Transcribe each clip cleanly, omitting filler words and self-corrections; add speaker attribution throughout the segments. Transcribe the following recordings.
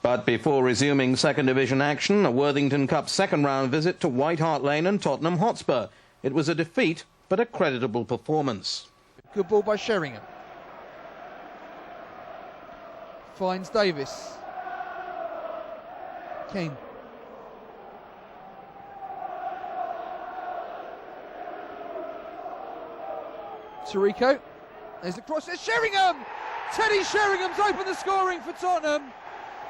Speaker 1: But before resuming second division action, a Worthington Cup second round visit to White Hart Lane and Tottenham Hotspur. It was a defeat, but a creditable performance.
Speaker 2: Good ball by Sheringham. Finds Davis. Kane. Tarico. There's the cross. There's Sheringham! Teddy Sheringham's opened the scoring for Tottenham.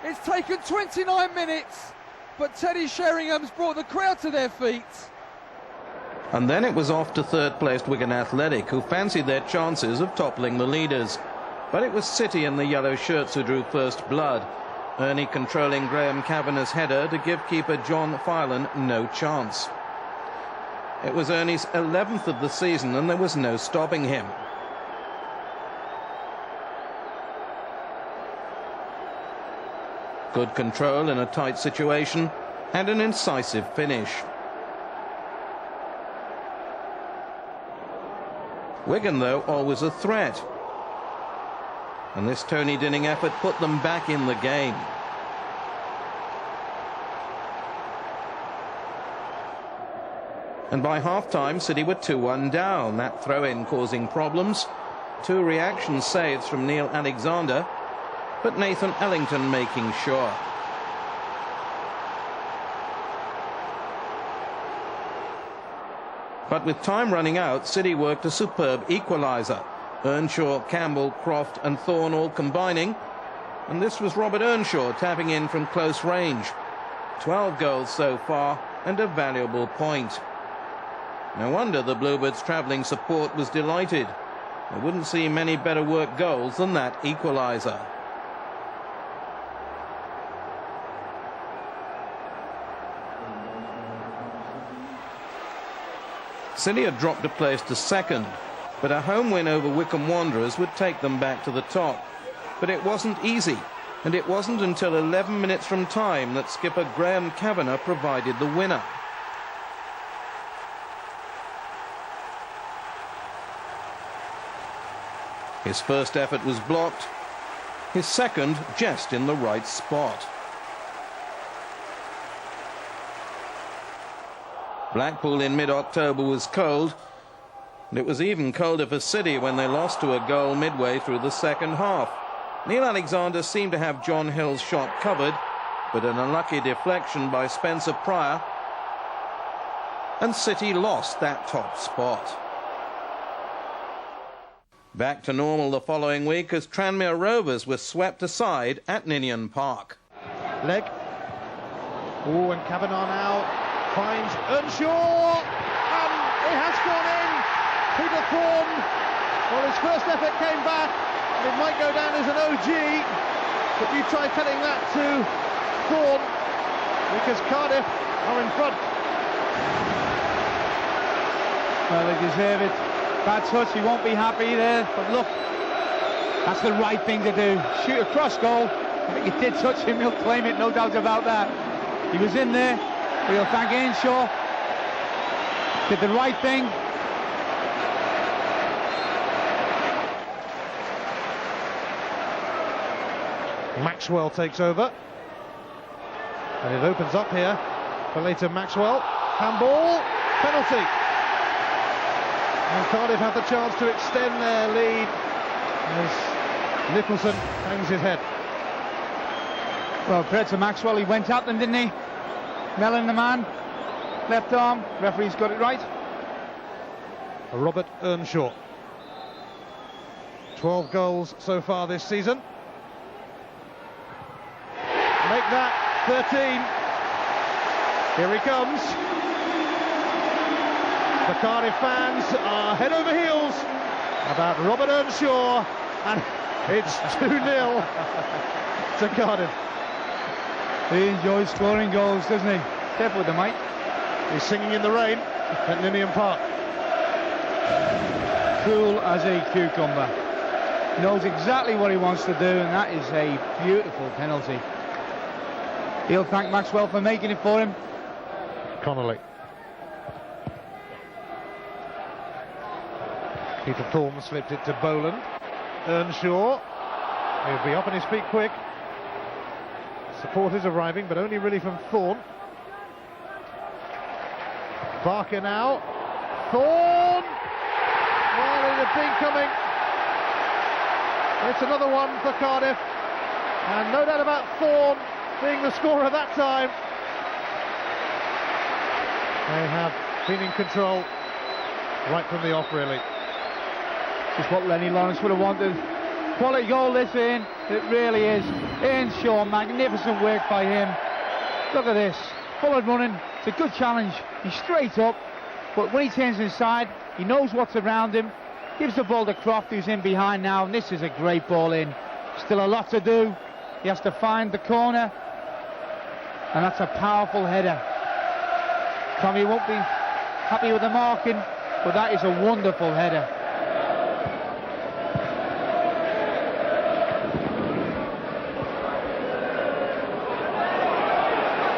Speaker 2: It's taken 29 minutes, but Teddy Sheringham's brought the crowd to their feet.
Speaker 1: And then it was off to third-placed Wigan Athletic, who fancied their chances of toppling the leaders. But it was City in the yellow shirts who drew first blood, Ernie controlling Graham Kavanagh's header to give keeper John Filan no chance. It was Ernie's 11th of the season, and there was no stopping him. Good control in a tight situation and an incisive finish. Wigan, though, always a threat. And this Tony Dinning effort put them back in the game. And by half-time, City were 2-1 down, that throw-in causing problems. 2 reaction saves from Neil Alexander, but Nathan Ellington making sure. But with time running out, City worked a superb equaliser. Earnshaw, Campbell, Croft and Thorne all combining. And this was Robert Earnshaw tapping in from close range. 12 goals so far and a valuable point. No wonder the Bluebirds' travelling support was delighted. They wouldn't see many better worked goals than that equaliser. City had dropped a place to second, but a home win over Wycombe Wanderers would take them back to the top. But it wasn't easy, and it wasn't until 11 minutes from time that skipper Graham Kavanagh provided the winner. His first effort was blocked, his second just in the right spot. Blackpool in mid-October was cold, and it was even colder for City when they lost to a goal midway through the second half. Neil Alexander seemed to have John Hill's shot covered, but an unlucky deflection by Spencer Pryor, and City lost that top spot. Back to normal the following week as Tranmere Rovers were swept aside at Ninian Park.
Speaker 3: Leg. Oh, and Kavanagh now finds Earnshaw, and it has gone in. Peter Thorne, well, his first effort came back, and it might go down as an OG, but you try telling that to Thorne, because Cardiff are in front.
Speaker 4: Well, they deserve it. Bad touch, he won't be happy there, but look, that's the right thing to do. Shoot a cross goal. I think he did touch him, he'll claim it, no doubt about that. He was in there, we'll thank Earnshaw. Did the right thing.
Speaker 3: Maxwell takes over, and it opens up here for later Maxwell. Handball, penalty. And Cardiff have the chance to extend their lead as Nicholson hangs his head.
Speaker 4: Well, credit to Maxwell, he went at them, didn't he? Mellon the man, left arm, referee's got it right.
Speaker 3: Robert Earnshaw. 12 goals so far this season. Make that 13. Here he comes. The Cardiff fans are head over heels about Robert Earnshaw, and it's 2-0 to Cardiff.
Speaker 4: He enjoys scoring goals, doesn't he? Careful with the mic.
Speaker 3: He's singing in the rain at Ninian Park.
Speaker 4: Cool as a cucumber. Knows exactly what he wants to do, and that is a beautiful penalty. He'll thank Maxwell for making it for him.
Speaker 3: Connolly. Peter Thorne slipped it to Boland. Earnshaw. He'll be up on his feet quick. Supporters arriving, but only really from Thorne. Barker now. Thorne! Well, it had been coming. It's another one for Cardiff. And no doubt about Thorne being the scorer that time. They have been in control right from the off, really.
Speaker 4: Just what Lenny Lawrence would have wanted. Quality goal this, Ian. It really is. Earnshaw, magnificent work by him. Look at this. Forward running. It's a good challenge. He's straight up. But when he turns inside, he knows what's around him. Gives the ball to Croft, who's in behind now. And this is a great ball in. Still a lot to do. He has to find the corner. And that's a powerful header. Tommy won't be happy with the marking, but that is a wonderful header.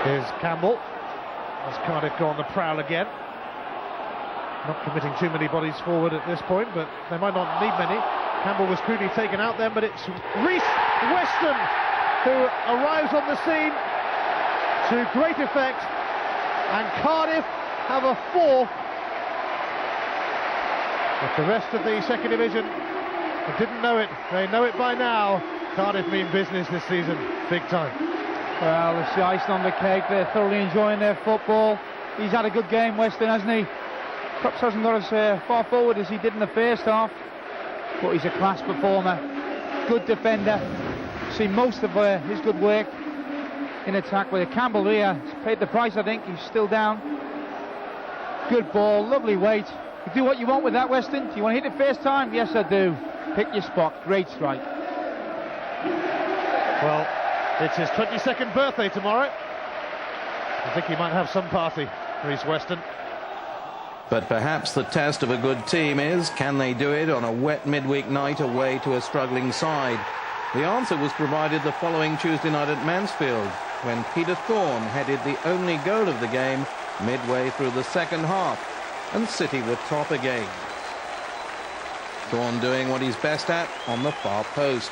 Speaker 3: Here's Campbell. As Cardiff go on the prowl again. Not committing too many bodies forward at this point, but they might not need many. Campbell was crudely taken out then, but it's Reece Weston who arrives on the scene to great effect, and Cardiff have a fourth. But the rest of the second division didn't know it. They know it by now. Cardiff mean business this season, big time.
Speaker 4: Well, it's the icing on the cake. They're thoroughly enjoying their football. He's had a good game, Weston, hasn't he? Perhaps hasn't got as far forward as he did in the first half, but he's a class performer. Good defender. Seen most of his good work in attack with Campbell here. He's paid the price, I think. He's still down. Good ball, lovely weight. You do what you want with that, Weston. Do you want to hit it first time? Yes, I do. Pick your spot. Great strike.
Speaker 3: Well, it's his 22nd birthday tomorrow. I think he might have some party, Reece Weston.
Speaker 1: But perhaps the test of a good team is, can they do it on a wet midweek night away to a struggling side? The answer was provided the following Tuesday night at Mansfield, when Peter Thorne headed the only goal of the game midway through the second half, and City were top again. Thorne doing what he's best at on the far post.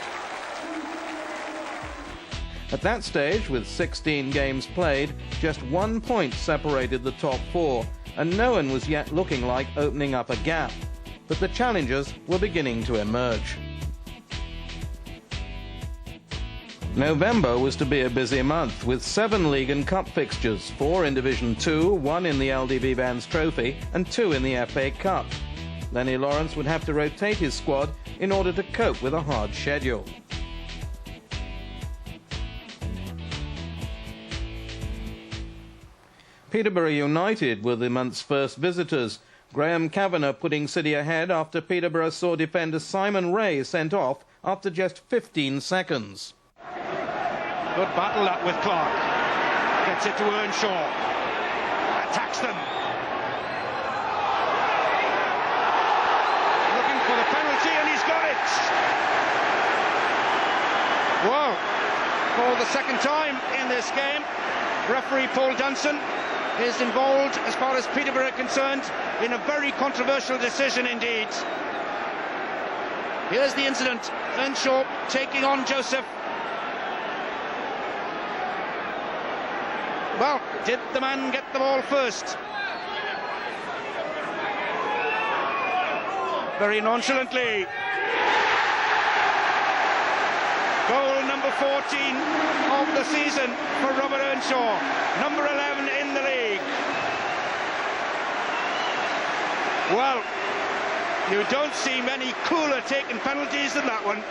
Speaker 1: At that stage, with 16 games played, just 1 point separated the top four, and no one was yet looking like opening up a gap. But the challengers were beginning to emerge. November was to be a busy month, with 7 league and cup fixtures, 4 in Division 2, 1 in the LDV Vans Trophy, and 2 in the FA Cup. Lenny Lawrence would have to rotate his squad in order to cope with a hard schedule. Peterborough United were the month's first visitors. Graham Kavanagh putting City ahead after Peterborough saw defender Simon Ray sent off after just 15 seconds.
Speaker 5: Good battle that with Clark. Gets it to Earnshaw. Attacks them. Looking for the penalty, and he's got it. Wow. For the second time in this game, referee Paul Dunson is involved, as far as Peterborough are concerned, in a very controversial decision indeed. Here's the incident. Earnshaw taking on Joseph. Well, did the man get the ball first? Very nonchalantly. Goal number 14 of the season for Robert Earnshaw, number 11 in the league. Well, you don't see many cooler taking penalties than that one.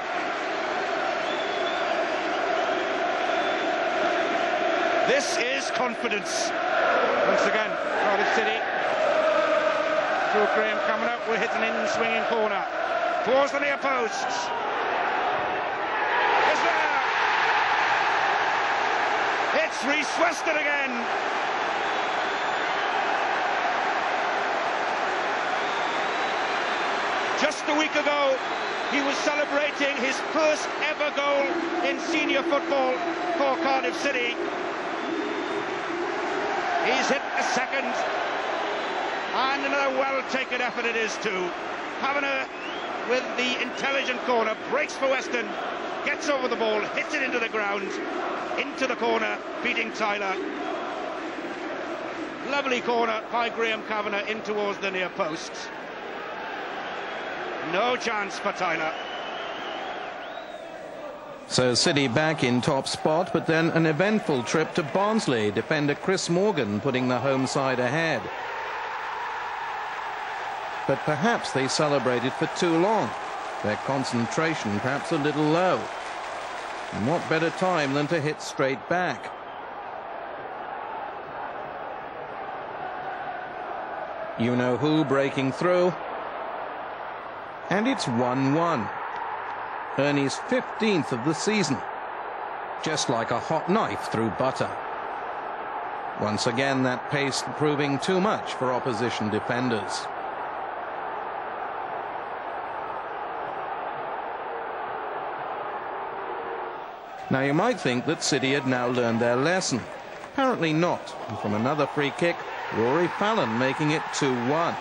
Speaker 5: This is confidence. Once again, Cardiff City. Through Graham Kavanagh will hit an in-swinging corner. Towards the near post. Is there? It's Reece Weston again. Just a week ago, he was celebrating his first ever goal in senior football for Cardiff City. He's hit a second, and another well-taken effort it is too. Kavanagh with the intelligent corner, breaks for Weston, gets over the ball, hits it into the ground, into the corner, beating Tyler. Lovely corner by Graham Kavanagh in towards the near post. No chance for Tyler.
Speaker 1: So City back in top spot, but then an eventful trip to Barnsley. Defender Chris Morgan putting the home side ahead. But perhaps they celebrated for too long. Their concentration perhaps a little low. And what better time than to hit straight back. You-know-who breaking through. And it's 1-1. Ernie's 15th of the season. Just like a hot knife through butter. Once again, that pace proving too much for opposition defenders. Now you might think that City had now learned their lesson. Apparently not. And from another free kick, Rory Fallon making it 2-1.